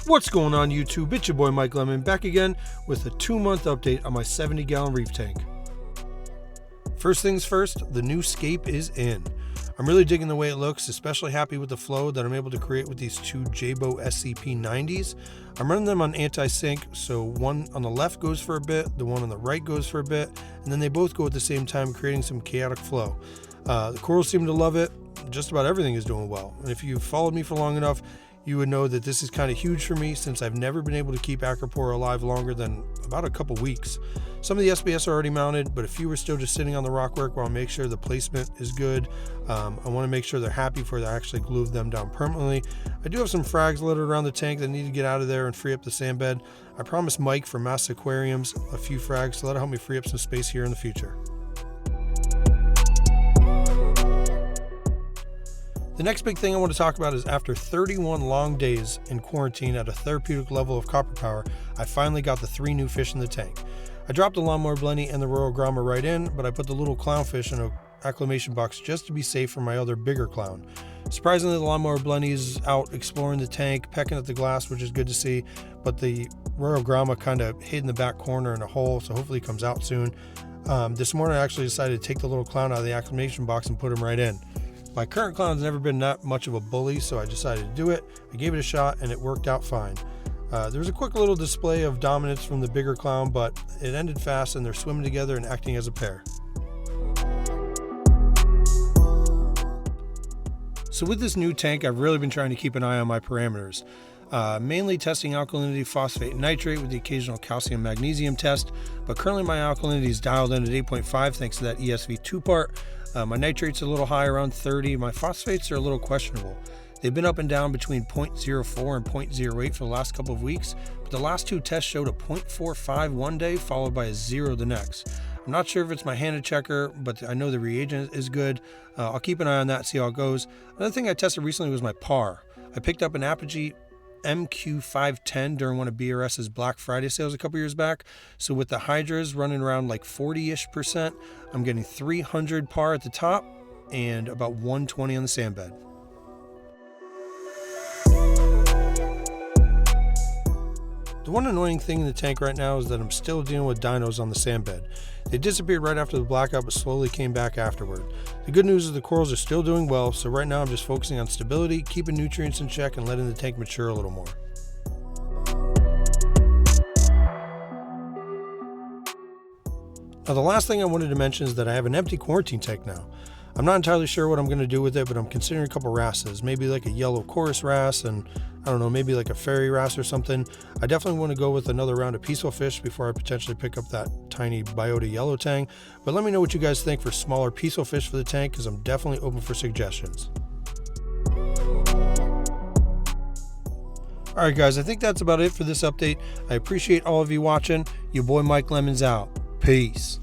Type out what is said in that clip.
What's going on YouTube? It's your boy Mike Lemon back again with a 2-month update on my 70-gallon reef tank. First things first, the new scape is in. I'm really digging the way it looks, especially happy with the flow that I'm able to create with these two Jabo SCP-90s. I'm running them on anti-sync, so one on the left goes for a bit, the one on the right goes for a bit, and then they both go at the same time, creating some chaotic flow. The corals seem to love it. Just about everything is doing well. And if you've followed me for long enough, you would know that this is kind of huge for me since I've never been able to keep acropora alive longer than about a couple weeks. Some of the SBS are already mounted, but a few are still just sitting on the rockwork while I make sure the placement is good. I want to make sure they're happy before I actually glue them down permanently. I do have some frags littered around the tank that need to get out of there and free up the sand bed. I promised Mike from Mass Aquariums a few frags, so that'll help me free up some space here in the future. The next big thing I want to talk about is after 31 long days in quarantine at a therapeutic level of copper power, I finally got the 3 new fish in the tank. I dropped the lawnmower blenny and the royal gromma right in, but I put the little clownfish in an acclimation box just to be safe from my other bigger clown. Surprisingly, the lawnmower blenny is out exploring the tank, pecking at the glass, which is good to see, but the royal gromma kind of hid in the back corner in a hole, so hopefully he comes out soon. This morning I actually decided to take the little clown out of the acclimation box and put him right in. My current clown's never been that much of a bully, so I decided to do it. I gave it a shot and it worked out fine. There was a quick little display of dominance from the bigger clown, but it ended fast and they're swimming together and acting as a pair. So with this new tank, I've really been trying to keep an eye on my parameters. Mainly testing alkalinity, phosphate, and nitrate with the occasional calcium magnesium test, but currently my alkalinity is dialed in at 8.5 thanks to that ESV2 part. My nitrates are a little high, around 30. My phosphates are a little questionable. They've been up and down between 0.04 and 0.08 for the last couple of weeks, but the last 2 tests showed a 0.45 one day followed by a 0 the next. I'm not sure if it's my HANA checker, but I know the reagent is good. I'll keep an eye on that, see how it goes. Another thing I tested recently was my PAR. I picked up an Apogee MQ510 during one of BRS's Black Friday sales a couple years back. So with the hydras running around like 40-ish%, I'm getting 300 PAR at the top and about 120 on the sand bed. The one annoying thing in the tank right now is that I'm still dealing with dinos on the sand bed. They disappeared right after the blackout but slowly came back afterward. The good news is the corals are still doing well, so right now I'm just focusing on stability, keeping nutrients in check, and letting the tank mature a little more. Now the last thing I wanted to mention is that I have an empty quarantine tank now. I'm not entirely sure what I'm going to do with it, but I'm considering a couple wrasses, maybe like a yellow chorus wrasse and I don't know, maybe like a fairy wrasse or something. I definitely want to go with another round of peaceful fish before I potentially pick up that tiny biota yellow tang. But let me know what you guys think for smaller peaceful fish for the tank, because I'm definitely open for suggestions. Alright guys, I think that's about it for this update. I appreciate all of you watching. Your boy Mike Lemon's out. Peace.